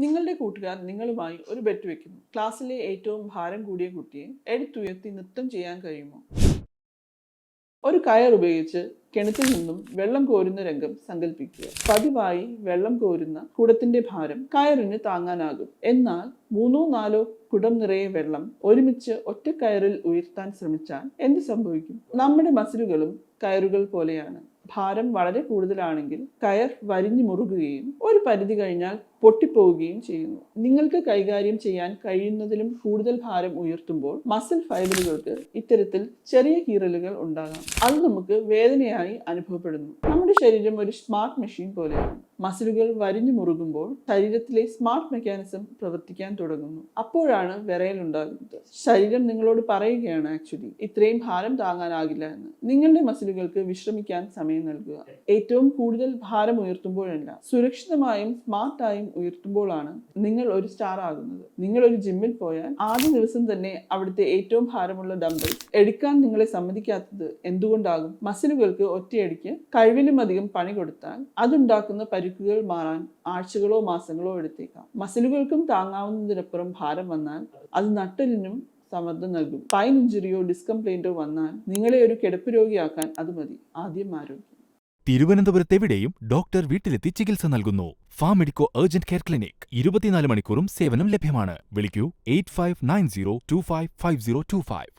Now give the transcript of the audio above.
നിങ്ങളുടെ കൂട്ടുകാർ നിങ്ങളുമായി ഒരു ബെറ്റ് വെക്കുന്നു. ക്ലാസ്സിലെ ഏറ്റവും ഭാരം കൂടിയ കുട്ടിയെ എടുത്തുയർത്തി നൃത്തം ചെയ്യാൻ കഴിയുമോ? ഒരു കയർ ഉപയോഗിച്ച് കിണറ്റിൽ നിന്നും വെള്ളം കോരുന്ന രംഗം സങ്കല്പിക്കുക. പതിവായി വെള്ളം കോരുന്ന കുടത്തിന്റെ ഭാരം കയറിന് താങ്ങാനാകും. എന്നാൽ 3-4 കുടം നിറയെ വെള്ളം ഒരുമിച്ച് ഒറ്റ കയറിൽ ഉയർത്താൻ ശ്രമിച്ചാൽ എന്ത് സംഭവിക്കും? നമ്മുടെ മസിലുകളും കയറുകൾ പോലെയാണ്. ഭാരം വളരെ കൂടുതലാണെങ്കിൽ കയർ വരിഞ്ഞു മുറുകുകയും ഒരു പരിധി കഴിഞ്ഞാൽ പൊട്ടിപ്പോവുകയും ചെയ്യുന്നു. നിങ്ങൾക്ക് കൈകാര്യം ചെയ്യാൻ കഴിയുന്നതിലും കൂടുതൽ ഭാരം ഉയർത്തുമ്പോൾ മസിൽ ഫൈബറുകൾക്ക് ഇത്തരത്തിൽ ചെറിയ കീറലുകൾ ഉണ്ടാകാം. അത് നമുക്ക് വേദനയായി അനുഭവപ്പെടുന്നു. നമ്മുടെ ശരീരം ഒരു സ്മാർട്ട് മെഷീൻ പോലെയാണ്. മസിലുകൾ വരിഞ്ഞു മുറുകുമ്പോൾ ശരീരത്തിലെ സ്മാർട്ട് മെക്കാനിസം പ്രവർത്തിക്കാൻ തുടങ്ങുന്നു. അപ്പോഴാണ് വിറയൽ ഉണ്ടാകുന്നത്. ശരീരം നിങ്ങളോട് പറയുകയാണ് ഇത്രയും ഭാരം താങ്ങാനാകില്ല എന്ന്. നിങ്ങളുടെ മസിലുകൾക്ക് വിശ്രമിക്കാൻ സമയം നൽകുക. ഏറ്റവും കൂടുതൽ ഭാരം ഉയർത്തുമ്പോഴല്ല, സുരക്ഷിതമായും സ്മാർട്ടായും ഉയർത്തുമ്പോഴാണ് നിങ്ങൾ ഒരു സ്റ്റാർ ആകുന്നത്. നിങ്ങൾ ഒരു ജിമ്മിൽ പോയാൽ ആദ്യ ദിവസം തന്നെ അവിടുത്തെ ഏറ്റവും ഭാരമുള്ള ഡംബൽ എടുക്കാൻ നിങ്ങളെ സമ്മതിക്കാത്തത് എന്തുകൊണ്ടാകും? മസിലുകൾക്ക് ഒറ്റയടിക്ക് കഴിവിലും അധികം പണി കൊടുത്താൽ അതുണ്ടാക്കുന്ന പരിക്കുകൾ മാറാൻ ആഴ്ചകളോ മാസങ്ങളോ എടുത്തേക്കാം. മസിലുകൾക്കും താങ്ങാവുന്നതിനപ്പുറം ഭാരം വന്നാൽ അത് നട്ടെല്ലിനും സമ്മർദ്ദം നൽകും. സ്പൈൻ ഇഞ്ചുറിയോ ഡിസ്ക് കംപ്ലൈന്റോ വന്നാൽ നിങ്ങളെ ഒരു കിടപ്പ് രോഗിയാക്കാൻ അത് മതി. ആദ്യം ആരോഗ്യം. തിരുവനന്തപുരത്തെവിടെയും ഡോക്ടർ വീട്ടിലെത്തി ചികിത്സ നൽകുന്നു. ഫാമെഡിക്കോ അർജന്റ് കെയർ ക്ലിനിക് 24 മണിക്കൂറും സേവനം ലഭ്യമാണ്. വിളിക്കൂ 8590255025.